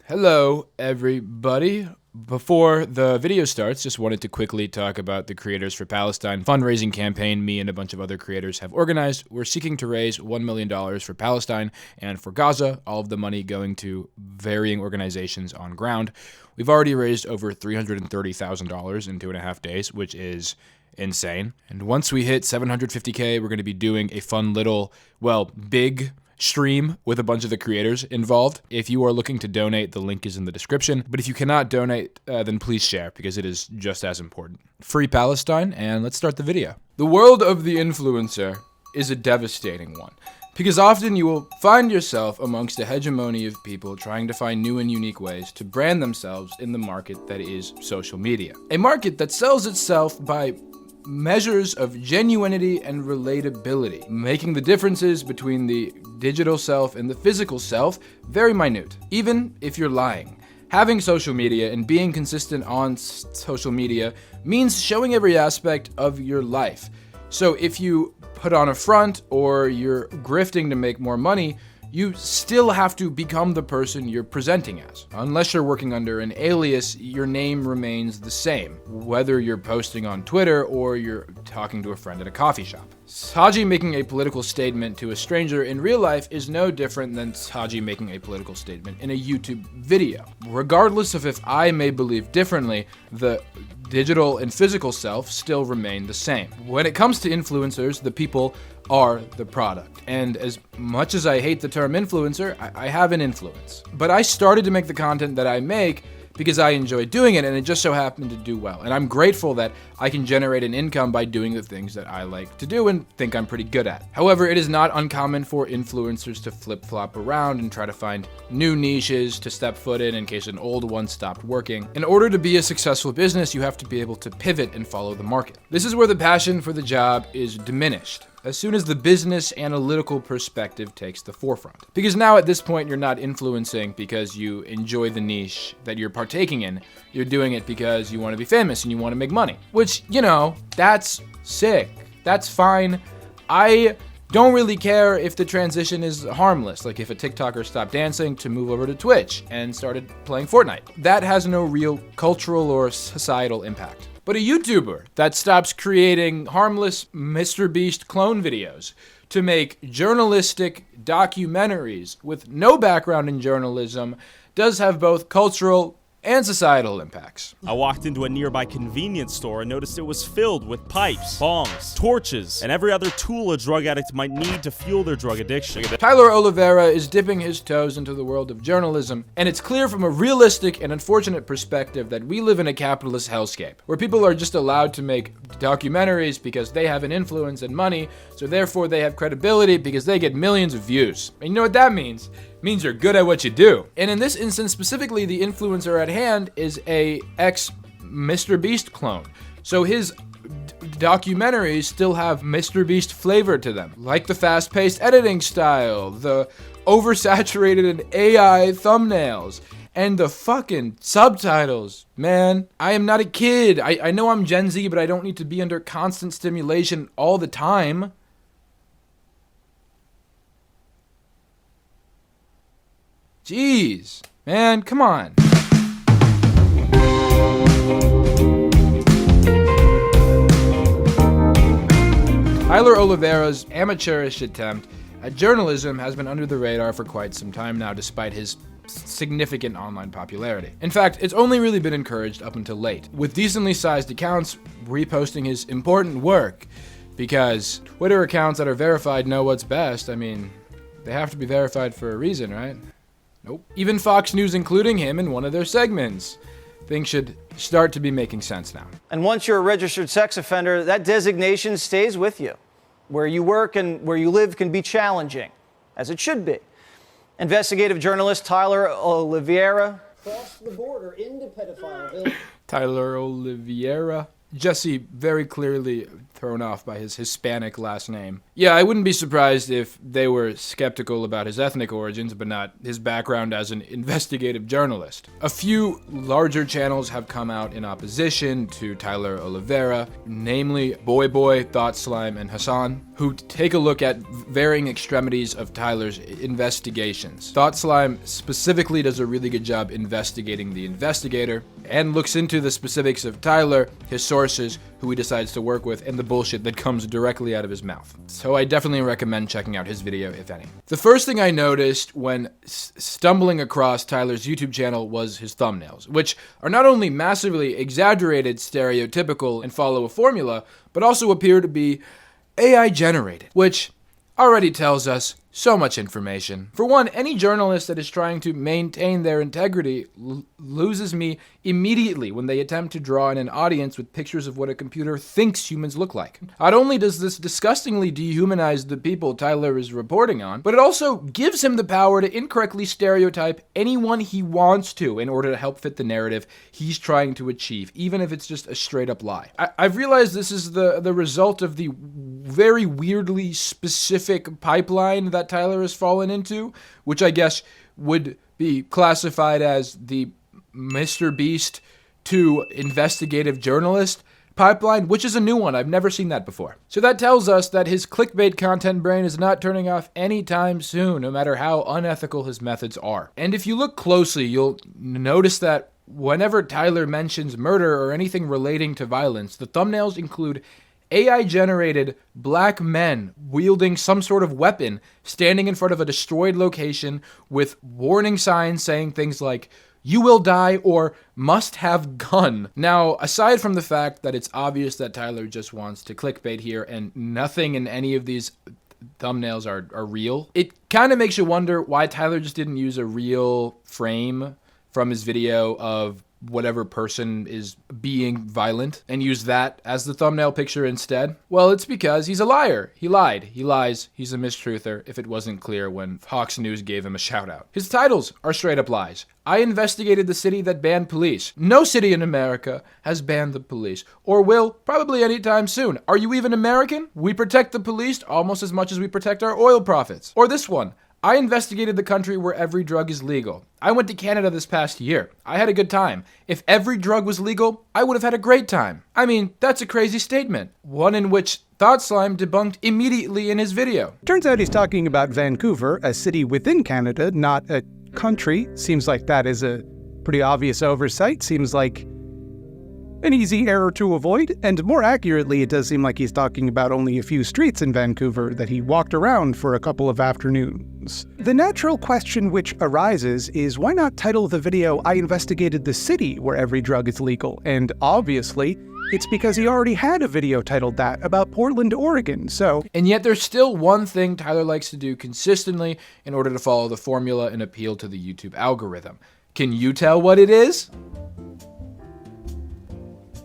Hello, everybody. Before the video starts, just wanted to quickly talk about the Creators for Palestine fundraising campaign me and a bunch of other creators have organized. We're seeking to raise $1 million for Palestine and for Gaza, all of the money going to varying organizations on ground. We've already raised over $330,000 in 2.5 days, which is insane. And once we hit 750K, we're going to be doing a fun little, big stream with a bunch of the creators involved. If you are looking to donate, the link is in the description. But if you cannot donate, then please share because it is just as important. Free Palestine, and let's start the video. The world of the influencer is a devastating one because often you will find yourself amongst a hegemony of people trying to find new and unique ways to brand themselves in the market that is social media. A market that sells itself by measures of genuinity and relatability, making the differences between the digital self and the physical self very minute, even if you're lying. Having social media and being consistent on social media means showing every aspect of your life. So if you put on a front or you're grifting to make more money, you still have to become the person you're presenting as. Unless you're working under an alias, your name remains the same, whether you're posting on Twitter or you're talking to a friend at a coffee shop. Saji making a political statement to a stranger in real life is no different than Saji making a political statement in a YouTube video. Regardless of if I may believe differently, the digital and physical self still remain the same. When it comes to influencers, the people are the product. And as much as I hate the term influencer, I have an influence. But I started to make the content that I make because I enjoy doing it, and it just so happened to do well. And I'm grateful that I can generate an income by doing the things that I like to do and think I'm pretty good at. However, it is not uncommon for influencers to flip-flop around and try to find new niches to step foot in case an old one stopped working. In order to be a successful business, you have to be able to pivot and follow the market. This is where the passion for the job is diminished as soon as the business analytical perspective takes the forefront. Because now at this point, you're not influencing because you enjoy the niche that you're partaking in. You're doing it because you want to be famous and you want to make money. Which, that's sick. That's fine. I don't really care if the transition is harmless, like if a TikToker stopped dancing to move over to Twitch and started playing Fortnite. That has no real cultural or societal impact. But a YouTuber that stops creating harmless Mr. Beast clone videos to make journalistic documentaries with no background in journalism does have both cultural and societal impacts. I walked into a nearby convenience store and noticed it was filled with pipes, bongs, torches, and every other tool a drug addict might need to fuel their drug addiction. Tyler Oliveira is dipping his toes into the world of journalism, and it's clear from a realistic and unfortunate perspective that we live in a capitalist hellscape, where people are just allowed to make documentaries because they have an influence and money, so therefore they have credibility because they get millions of views. And you know what that means? Means you're good at what you do. And in this instance specifically, the influencer at hand is a ex-Mr. Beast clone. So his documentaries still have Mr. Beast flavor to them, like the fast-paced editing style, the oversaturated and AI thumbnails, and the fucking subtitles. Man, I am not a kid. I know I'm Gen Z, but I don't need to be under constant stimulation all the time. Jeez, man, come on. Tyler Oliveira's amateurish attempt at journalism has been under the radar for quite some time now, despite his significant online popularity. In fact, it's only really been encouraged up until late, with decently sized accounts reposting his important work, because Twitter accounts that are verified know what's best. I mean, they have to be verified for a reason, right? Nope. Even Fox News including him in one of their segments. Things should start to be making sense now. And once you're a registered sex offender, that designation stays with you. Where you work and where you live can be challenging, as it should be. Investigative journalist Tyler Oliveira crossed the border into pedophile village. Tyler Oliveira. Jesse very clearly thrown off by his Hispanic last name. Yeah, I wouldn't be surprised if they were skeptical about his ethnic origins, but not his background as an investigative journalist. A few larger channels have come out in opposition to Tyler Oliveira, namely Boy Boy, Thought Slime, and Hassan, who take a look at varying extremities of Tyler's investigations. Thought Slime specifically does a really good job investigating the investigator and looks into the specifics of Tyler, his sources, who he decides to work with, and the bullshit that comes directly out of his mouth. So I definitely recommend checking out his video, if any. The first thing I noticed when stumbling across Tyler's YouTube channel was his thumbnails, which are not only massively exaggerated, stereotypical, and follow a formula, but also appear to be AI generated, which already tells us so much information. For one, any journalist that is trying to maintain their integrity loses me immediately when they attempt to draw in an audience with pictures of what a computer thinks humans look like. Not only does this disgustingly dehumanize the people Tyler is reporting on, but it also gives him the power to incorrectly stereotype anyone he wants to in order to help fit the narrative he's trying to achieve, even if it's just a straight up lie. I've realized this is the result of the very weirdly specific pipeline that Tyler has fallen into, which I guess would be classified as the Mr. Beast to investigative journalist pipeline, which is a new one. I've never seen that before. So that tells us that his clickbait content brain is not turning off anytime soon, no matter how unethical his methods are. And if you look closely, you'll notice that whenever Tyler mentions murder or anything relating to violence, the thumbnails include AI-generated black men wielding some sort of weapon standing in front of a destroyed location with warning signs saying things like, "You will die," or "must have gun." Now, aside from the fact that it's obvious that Tyler just wants to clickbait here and nothing in any of these thumbnails are real, it kind of makes you wonder why Tyler just didn't use a real frame from his video of whatever person is being violent and use that as the thumbnail picture instead. Well, it's because he's a liar. He lied. He lies. He's a mistruther, if it wasn't clear when Fox News gave him a shout out. His titles are straight up lies. I investigated the city that banned police. No city in America has banned the police, or will probably anytime soon. Are you even American? We protect the police almost as much as we protect our oil profits. Or this one. I investigated the country where every drug is legal. I went to Canada this past year. I had a good time. If every drug was legal, I would have had a great time. I mean, that's a crazy statement. One in which Thought Slime debunked immediately in his video. Turns out he's talking about Vancouver, a city within Canada, not a country. Seems like that is a pretty obvious oversight. Seems like an easy error to avoid, and more accurately, it does seem like he's talking about only a few streets in Vancouver that he walked around for a couple of afternoons. The natural question which arises is why not title the video, "I investigated the city where every drug is legal," and obviously, it's because he already had a video titled that about Portland, Oregon, so... And yet there's still one thing Tyler likes to do consistently in order to follow the formula and appeal to the YouTube algorithm. Can you tell what it is?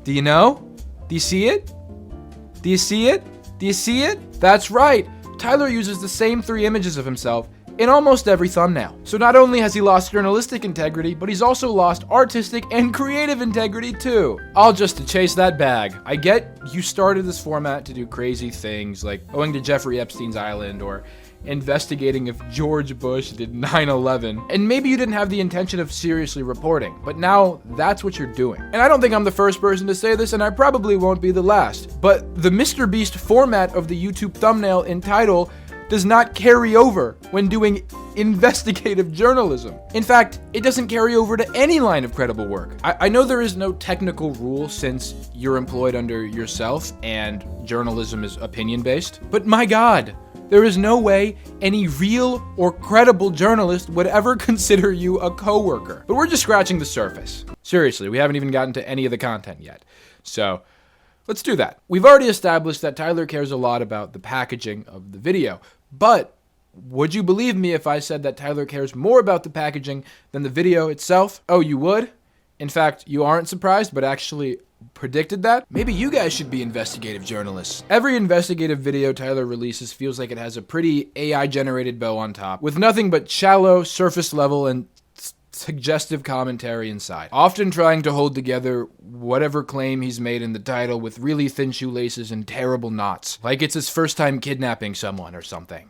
Do you know? Do you see it? Do you see it? Do you see it? That's right. Tyler uses the same 3 images of himself in almost every thumbnail. So not only has he lost journalistic integrity, but he's also lost artistic and creative integrity too. All just to chase that bag. I get you started this format to do crazy things like going to Jeffrey Epstein's island or investigating if George Bush did 9/11, and maybe you didn't have the intention of seriously reporting, but now that's what you're doing. And I don't think I'm the first person to say this, and I probably won't be the last, but the Mr. Beast format of the YouTube thumbnail and title does not carry over when doing investigative journalism. In fact, it doesn't carry over to any line of credible work. I know there is no technical rule since you're employed under yourself and journalism is opinion-based, but my God, there is no way any real or credible journalist would ever consider you a coworker. But we're just scratching the surface. Seriously, we haven't even gotten to any of the content yet. So let's do that. We've already established that Tyler cares a lot about the packaging of the video, but would you believe me if I said that Tyler cares more about the packaging than the video itself? Oh, you would? In fact, you aren't surprised, but actually predicted that? Maybe you guys should be investigative journalists. Every investigative video Tyler releases feels like it has a pretty AI-generated bow on top, with nothing but shallow, surface level, and suggestive commentary inside, often trying to hold together whatever claim he's made in the title with really thin shoelaces and terrible knots, like it's his first time kidnapping someone or something.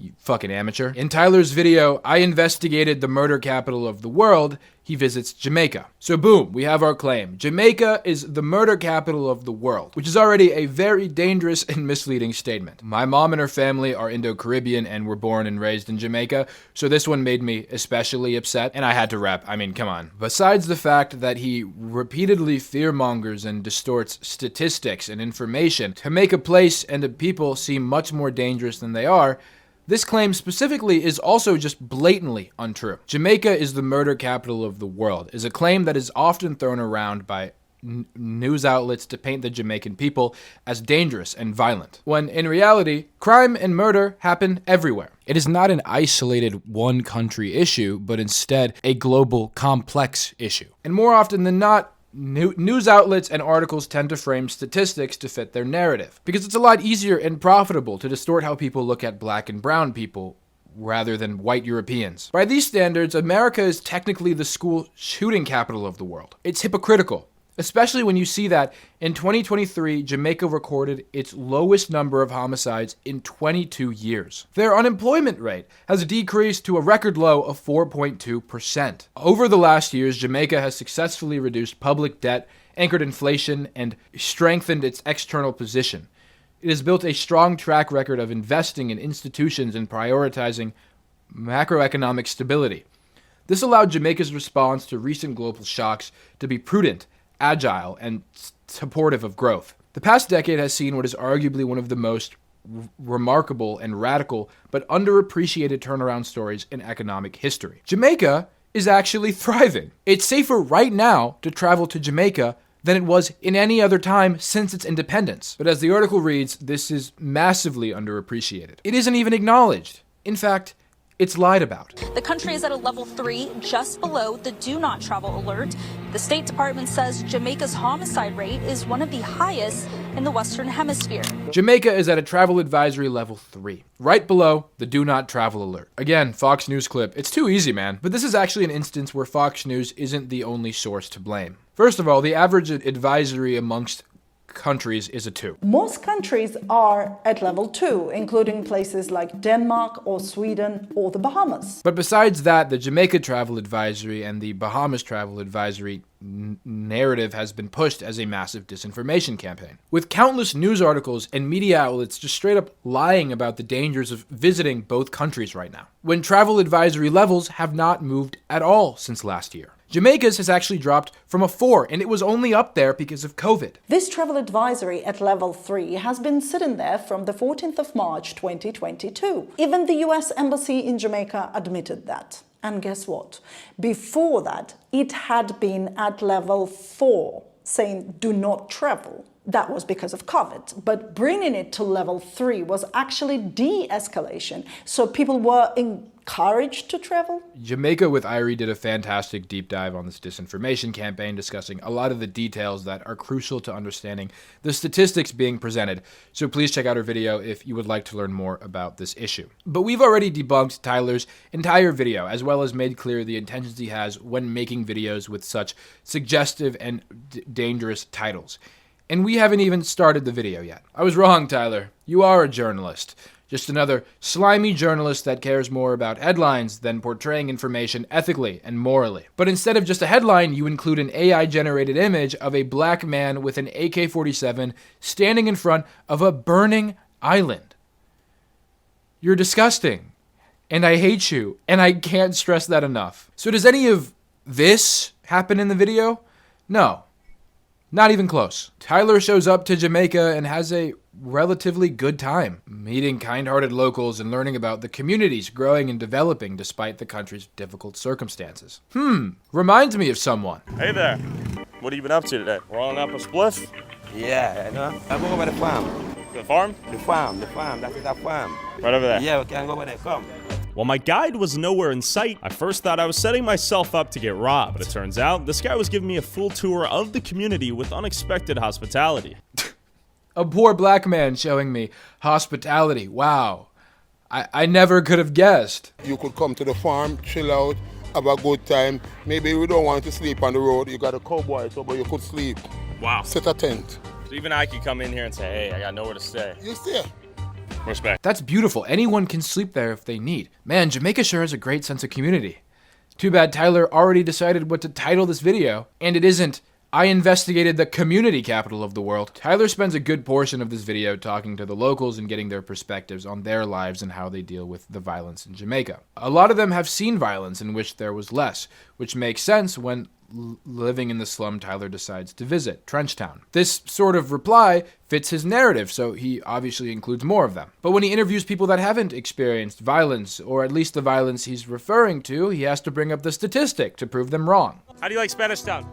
You fucking amateur. In Tyler's video, I investigated the murder capital of the world. He visits Jamaica. So boom, we have our claim. Jamaica is the murder capital of the world, which is already a very dangerous and misleading statement. My mom and her family are Indo-Caribbean and were born and raised in Jamaica, so this one made me especially upset, and I had to rap. I mean, come on. Besides the fact that he repeatedly fearmongers and distorts statistics and information to make a place and a people seem much more dangerous than they are, this claim specifically is also just blatantly untrue. Jamaica is the murder capital of the world is a claim that is often thrown around by news outlets to paint the Jamaican people as dangerous and violent, when in reality, crime and murder happen everywhere. It is not an isolated one country issue, but instead a global complex issue. And more often than not, news outlets and articles tend to frame statistics to fit their narrative, because it's a lot easier and profitable to distort how people look at black and brown people rather than white Europeans. By these standards, America is technically the school shooting capital of the world. It's hypocritical, especially when you see that in 2023, Jamaica recorded its lowest number of homicides in 22 years. Their unemployment rate has decreased to a record low of 4.2%. Over the last years, Jamaica has successfully reduced public debt, anchored inflation, and strengthened its external position. It has built a strong track record of investing in institutions and prioritizing macroeconomic stability. This allowed Jamaica's response to recent global shocks to be prudent, agile, and supportive of growth. The past decade has seen what is arguably one of the most remarkable and radical but underappreciated turnaround stories in economic history. Jamaica is actually thriving. It's safer right now to travel to Jamaica than it was in any other time since its independence. But as the article reads, this is massively underappreciated. It isn't even acknowledged. In fact, it's lied about. The country is at a level 3, just below the do not travel alert. The State Department says Jamaica's homicide rate is one of the highest in the Western Hemisphere. Jamaica is at a travel advisory level 3, right below the do not travel alert. Again, Fox News clip. It's too easy, man. But this is actually an instance where Fox News isn't the only source to blame. First of all, the average advisory amongst countries is a 2. Most countries are at level 2, including places like Denmark or Sweden or the Bahamas. But besides that, the Jamaica Travel Advisory and the Bahamas Travel Advisory narrative has been pushed as a massive disinformation campaign, with countless news articles and media outlets just straight up lying about the dangers of visiting both countries right now, when travel advisory levels have not moved at all since last year. Jamaica's has actually dropped from a 4, and it was only up there because of COVID. This travel advisory at level 3 has been sitting there from the 14th of March 2022. Even the US Embassy in Jamaica admitted that. And guess what? Before that, it had been at level 4, saying do not travel. That was because of COVID. But bringing it to level 3 was actually de-escalation. So people were encouraged to travel. Jamaica with Irie did a fantastic deep dive on this disinformation campaign, discussing a lot of the details that are crucial to understanding the statistics being presented. So please check out her video if you would like to learn more about this issue. But we've already debunked Tyler's entire video, as well as made clear the intentions he has when making videos with such suggestive and dangerous titles. And we haven't even started the video yet. I was wrong, Tyler. You are a journalist. Just another slimy journalist that cares more about headlines than portraying information ethically and morally. But instead of just a headline, you include an AI-generated image of a black man with an AK-47 standing in front of a burning island. You're disgusting. And I hate you. And I can't stress that enough. So does any of this happen in the video? No. Not even close. Tyler shows up to Jamaica and has a relatively good time, meeting kind-hearted locals and learning about the communities growing and developing despite the country's difficult circumstances. Reminds me of someone. Hey there. What have you been up to today? Rolling up a spliff? Yeah, I know. I'm going over the farm. The farm? The farm. That is our farm. Right over there. Yeah, we can go over there. Come. While my guide was nowhere in sight, I first thought I was setting myself up to get robbed. But it turns out, this guy was giving me a full tour of the community with unexpected hospitality. A poor black man showing me hospitality. Wow. I never could have guessed. You could come to the farm, chill out, have a good time. Maybe we don't want to sleep on the road. You got a cowboy, so but you could sleep. Wow. Set a tent. So even I could come in here and say, hey, I got nowhere to stay. You stay. Respect. That's beautiful. Anyone can sleep there if they need. Man, Jamaica sure has a great sense of community. Too bad Tyler already decided what to title this video, and it isn't, I investigated the community capital of the world. Tyler spends a good portion of this video talking to the locals and getting their perspectives on their lives and how they deal with the violence in Jamaica. A lot of them have seen violence in which there was less, which makes sense when living in the slum Tyler decides to visit, Trenchtown. This sort of reply fits his narrative, so he obviously includes more of them. But when he interviews people that haven't experienced violence, or at least the violence he's referring to, he has to bring up the statistic to prove them wrong. How do you like Spanish Town?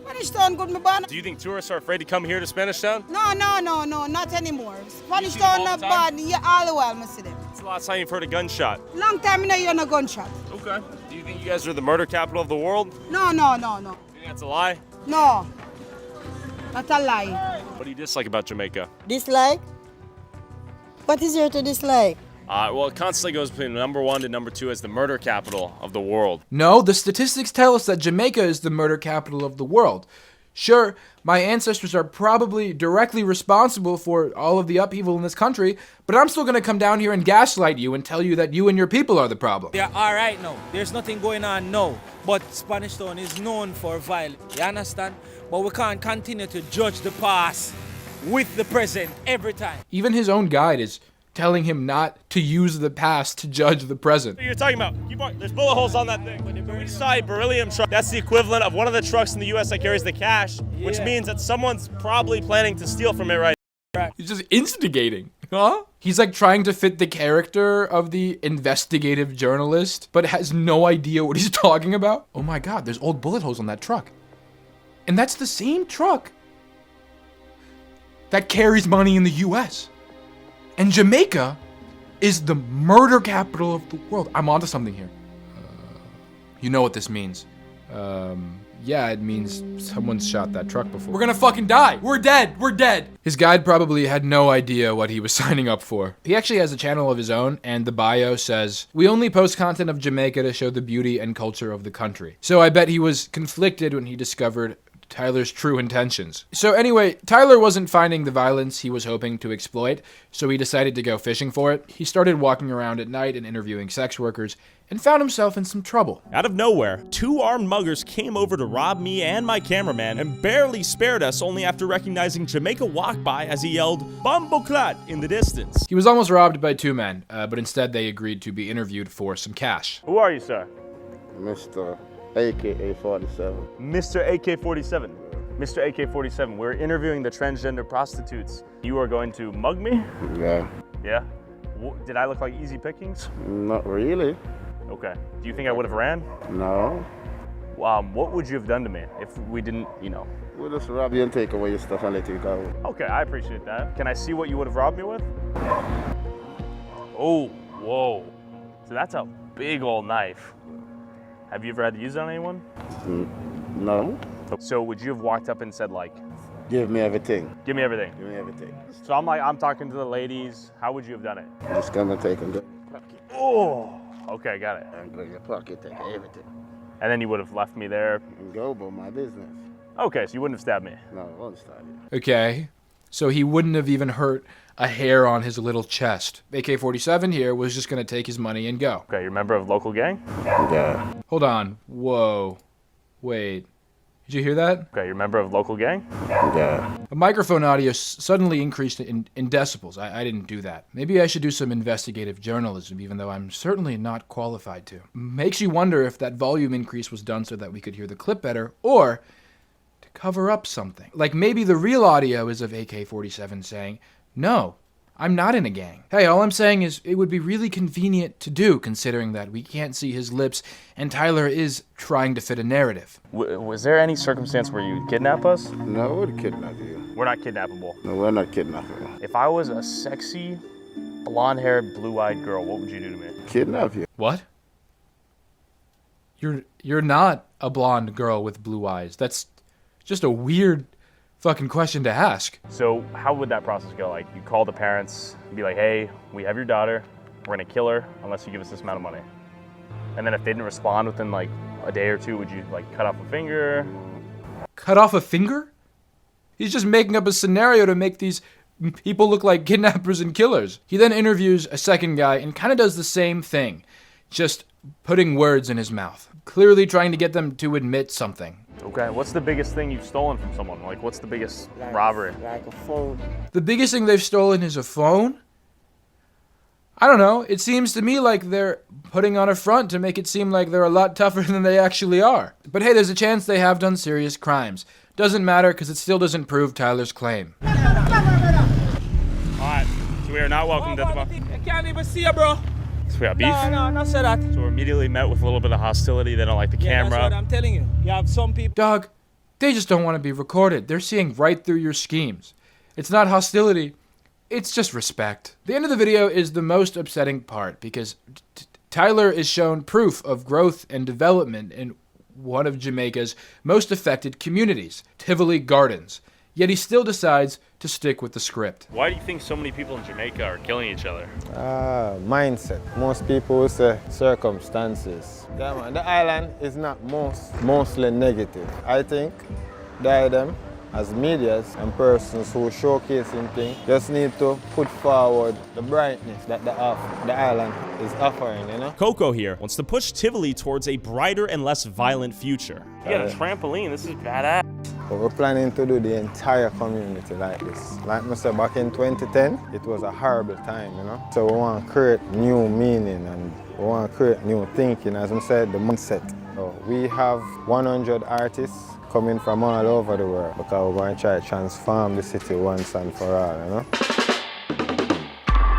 Spanish Town good, my bad. Do you think tourists are afraid to come here to Spanish Town? No, not anymore. Spanish see them all Town not the time? bad. Yeah, all the while, I see them. It's the last time you've heard a gunshot. Long time I know you're no gunshot. Okay. Do you think you guys are the murder capital of the world? No. Do you think that's a lie? No. Not a lie. What do you dislike about Jamaica? Dislike? What is there to dislike? Well, it constantly goes between number 1 to number 2 as the murder capital of the world. No, the statistics tell us that Jamaica is the murder capital of the world. Sure, my ancestors are probably directly responsible for all of the upheaval in this country, but I'm still gonna come down here and gaslight you and tell you that you and your people are the problem. They're alright now. There's nothing going on now. But Spanish Town is known for violence. You understand? But we can't continue to judge the past with the present every time. Even his own guide is telling him not to use the past to judge the present. What are you talking about? There's bullet holes on that thing. We saw a beryllium truck. That's the equivalent of one of the trucks in the U.S. that carries the cash, which means that someone's probably planning to steal from it right now. He's just instigating, huh? He's like trying to fit the character of the investigative journalist, but has no idea what he's talking about. Oh my God, there's old bullet holes on that truck. And that's the same truck that carries money in the U.S. And Jamaica is the murder capital of the world. I'm onto something here. You know what this means. Yeah, it means someone's shot that truck before. We're gonna fucking die. We're dead. We're dead. His guide probably had no idea what he was signing up for. He actually has a channel of his own, and the bio says, "We only post content of Jamaica to show the beauty and culture of the country." So I bet he was conflicted when he discovered Tyler's true intentions. So anyway, Tyler wasn't finding the violence he was hoping to exploit, so he decided to go fishing for it. He started walking around at night and interviewing sex workers, and found himself in some trouble. Out of nowhere, 2 armed muggers came over to rob me and my cameraman and barely spared us only after recognizing Jamaica walk by as he yelled, "Bumbleclad" in the distance. He was almost robbed by 2 men, but instead they agreed to be interviewed for some cash. Who are you, sir? Mr. AK-47. Mr. AK-47. Mr. AK-47, we're interviewing the transgender prostitutes. You are going to mug me? Yeah. Yeah? Did I look like easy pickings? Not really. Okay. Do you think I would have ran? No. What would you have done to me if we didn't, We'll just rob you and take away your stuff and let you go. Okay, I appreciate that. Can I see what you would have robbed me with? Oh, whoa. So that's a big old knife. Have you ever had to use it on anyone? No. So would you have walked up and said like, Give me everything. give me everything? Give me everything. So I'm talking to the ladies. How would you have done it? I'm just gonna take and go. Pocket. Oh, okay, got it. And go in your pocket, take everything. And then you would have left me there. And go about my business. Okay, so you wouldn't have stabbed me. No, I won't stab you. Okay, so he wouldn't have even hurt a hair on his little chest. AK-47 here was just gonna take his money and go. Okay, you're a member of local gang? Yeah. Hold on, whoa, wait. Did you hear that? Okay, you're a member of local gang? Yeah. A microphone audio suddenly increased in decibels. I didn't do that. Maybe I should do some investigative journalism, even though I'm certainly not qualified to. Makes you wonder if that volume increase was done so that we could hear the clip better, or to cover up something. Like maybe the real audio is of AK-47 saying, "No, I'm not in a gang." Hey, all I'm saying is it would be really convenient to do, considering that we can't see his lips and Tyler is trying to fit a narrative. Was there any circumstance where you'd kidnap us? No, I would kidnap you. We're not kidnappable. No, we're not kidnapping. If I was a sexy, blonde-haired, blue-eyed girl, what would you do to me? Kidnap you. What? You're not a blonde girl with blue eyes. That's just a weird fucking question to ask. So how would that process go? Like, you call the parents, be like, "Hey, we have your daughter. We're gonna kill her unless you give us this amount of money." And then if they didn't respond within like a day or two, would you like cut off a finger? Cut off a finger? He's just making up a scenario to make these people look like kidnappers and killers. He then interviews a second guy and kind of does the same thing, just putting words in his mouth, clearly trying to get them to admit something. Okay, what's the biggest thing you've stolen from someone? Like, what's the biggest robbery? Like a phone. The biggest thing they've stolen is a phone? I don't know. It seems to me like they're putting on a front to make it seem like they're a lot tougher than they actually are. But hey, there's a chance they have done serious crimes. Doesn't matter because it still doesn't prove Tyler's claim. Alright, so we are not welcome to the bar. I can't even see you, bro. So we got beef? No, say that. So we're immediately met with a little bit of hostility. They don't like the camera. That's what I'm telling you. You have some people. Dog, they just don't want to be recorded. They're seeing right through your schemes. It's not hostility. It's just respect. The end of the video is the most upsetting part because Tyler is shown proof of growth and development in one of Jamaica's most affected communities, Tivoli Gardens. Yet he still decides to stick with the script. Why do you think so many people in Jamaica are killing each other? Mindset. Most people will say circumstances. Yeah, man, the island is not mostly negative. I think them as medias and persons who are showcasing things just need to put forward the brightness that the island is offering, you know? Coco here wants to push Tivoli towards a brighter and less violent future. You got a trampoline, this is badass. But we're planning to do the entire community like this. Like I said, back in 2010, it was a horrible time, you know? So we want to create new meaning and we want to create new thinking, as I said, the mindset. So we have 100 artists coming from all over the world because we're going to try to transform the city once and for all, you know?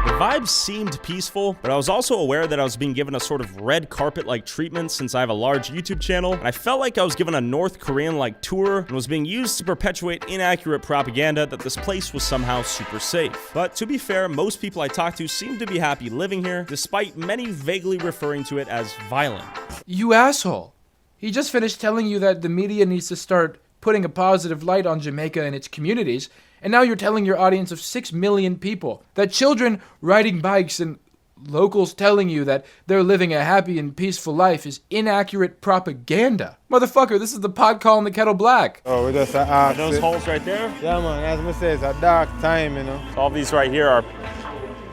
The vibes seemed peaceful, but I was also aware that I was being given a sort of red carpet-like treatment since I have a large YouTube channel, and I felt like I was given a North Korean-like tour and was being used to perpetuate inaccurate propaganda that this place was somehow super safe. But to be fair, most people I talked to seemed to be happy living here, despite many vaguely referring to it as violent. You asshole. He just finished telling you that the media needs to start putting a positive light on Jamaica and its communities, and now you're telling your audience of 6 million people that children riding bikes and locals telling you that they're living a happy and peaceful life is inaccurate propaganda. Motherfucker, this is the pot calling the kettle black. Oh, we just Are those holes right there? Yeah, man, as I say, it's a dark time, you know? So all these right here are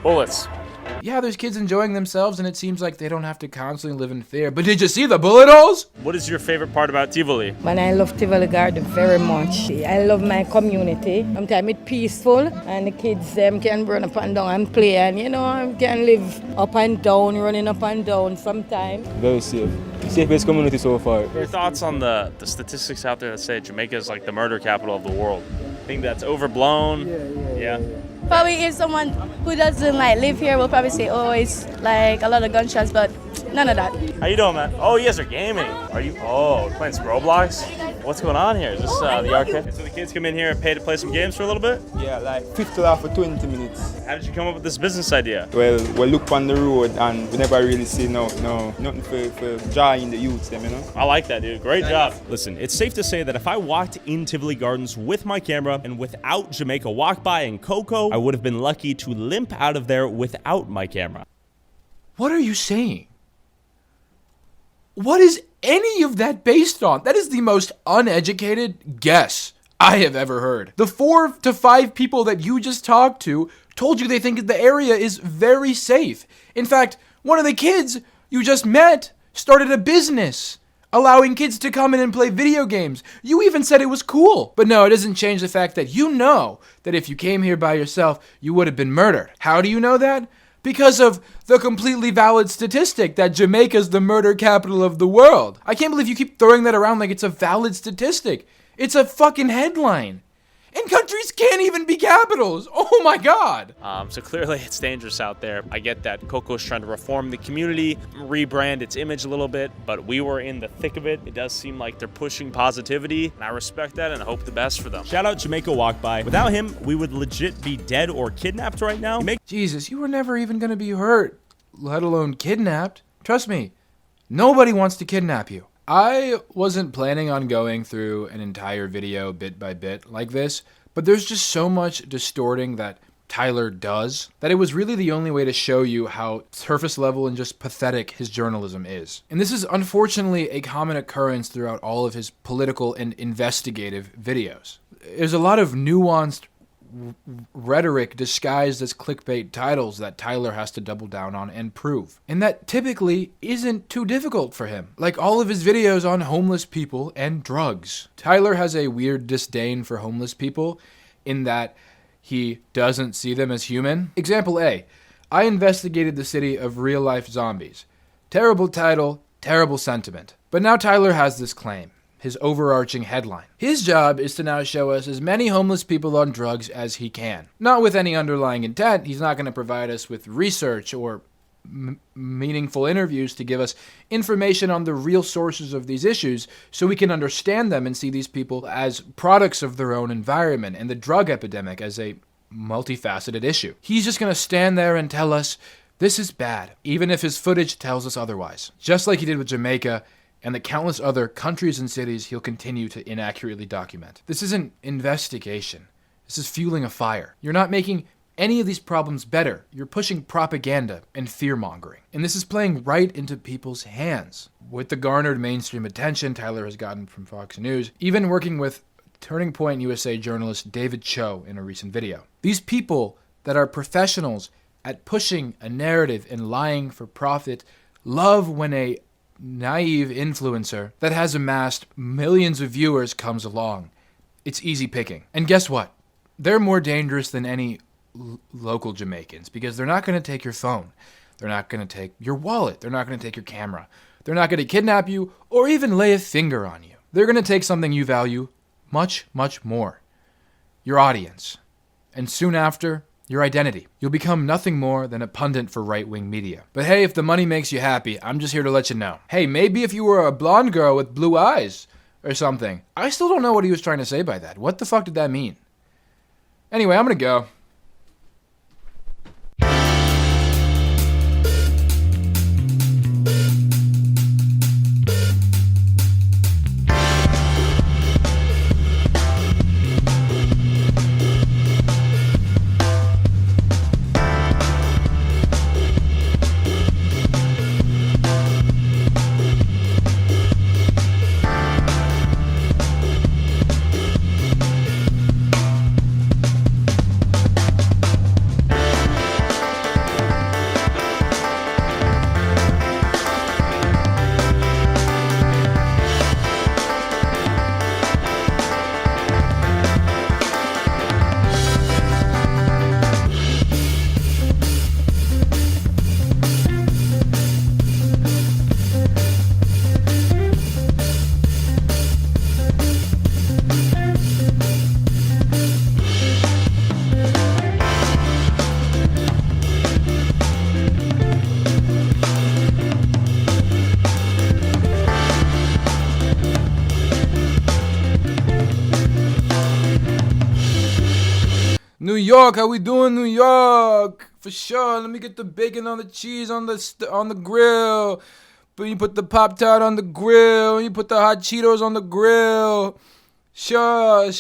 bullets. Yeah, there's kids enjoying themselves, and it seems like they don't have to constantly live in fear. But did you see the bullet holes? What is your favorite part about Tivoli? Man, I love Tivoli Garden very much. I love my community. Sometimes it's peaceful, and the kids can run up and down and play, and you know, can live up and down, running up and down sometimes. Very safe. Safest community so far. Your thoughts on the statistics out there that say Jamaica is like the murder capital of the world? Think that's overblown? Yeah. Probably if someone who doesn't like live here will probably say, oh, it's like a lot of gunshots, but none of that. How you doing, man? Oh, you guys are gaming. Are you? Oh, playing some Roblox? What's going on here? Is this the arcade? So the kids come in here and pay to play some games for a little bit? Yeah, like $50 for 20 minutes. How did you come up with this business idea? Well, we look on the road and we never really see nothing for drawing the youths, them, you know? I like that, dude. Great job. Listen, it's safe to say that if I walked in Tivoli Gardens with my camera and without Jamaica Walk By and Coco, I would have been lucky to limp out of there without my camera. What are you saying? What is any of that based on? That is the most uneducated guess I have ever heard. The 4 to 5 people that you just talked to told you they think the area is very safe. In fact, one of the kids you just met started a business allowing kids to come in and play video games. You even said it was cool. But no, it doesn't change the fact that you know that if you came here by yourself, you would have been murdered. How do you know that? Because of the completely valid statistic that Jamaica's the murder capital of the world. I can't believe you keep throwing that around like it's a valid statistic. It's a fucking headline. And countries can't even be capitals. Oh my God. So clearly it's dangerous out there. I get that Coco's trying to reform the community, rebrand its image a little bit, but we were in the thick of it. It does seem like they're pushing positivity, and I respect that and I hope the best for them. Shout out Jamaica Walk By. Without him, we would legit be dead or kidnapped right now. Jesus, you were never even gonna be hurt, let alone kidnapped. Trust me, nobody wants to kidnap you. I wasn't planning on going through an entire video bit by bit like this, but there's just so much distorting that Tyler does, that it was really the only way to show you how surface level and just pathetic his journalism is. And this is unfortunately a common occurrence throughout all of his political and investigative videos. There's a lot of nuanced rhetoric disguised as clickbait titles that Tyler has to double down on and prove. And that typically isn't too difficult for him. Like all of his videos on homeless people and drugs. Tyler has a weird disdain for homeless people in that he doesn't see them as human. Example A, I investigated the city of real-life zombies. Terrible title, terrible sentiment. But now Tyler has this claim, his overarching headline. His job is to now show us as many homeless people on drugs as he can. Not with any underlying intent. He's not going to provide us with research or meaningful interviews to give us information on the real sources of these issues so we can understand them and see these people as products of their own environment and the drug epidemic as a multifaceted issue. He's just going to stand there and tell us this is bad, even if his footage tells us otherwise. Just like he did with Jamaica and the countless other countries and cities he'll continue to inaccurately document. This isn't investigation. This is fueling a fire. You're not making any of these problems better. You're pushing propaganda and fear-mongering. And this is playing right into people's hands. With the garnered mainstream attention Tyler has gotten from Fox News, even working with Turning Point USA journalist David Cho in a recent video. These people that are professionals at pushing a narrative and lying for profit love when a naive influencer that has amassed millions of viewers comes along. It's easy picking. And guess what? They're more dangerous than any local Jamaicans because they're not going to take your phone. They're not going to take your wallet. They're not going to take your camera. They're not going to kidnap you or even lay a finger on you. They're going to take something you value much, much more. Your audience. And soon after, your identity. You'll become nothing more than a pundit for right-wing media. But hey, if the money makes you happy, I'm just here to let you know. Hey, maybe if you were a blonde girl with blue eyes or something. I still don't know what he was trying to say by that. What the fuck did that mean? Anyway, I'm going to go. New York, how we doing, New York? For sure. Let me get the bacon on the cheese on the grill. But you put the Pop-Tart on the grill. You put the hot Cheetos on the grill. Sure.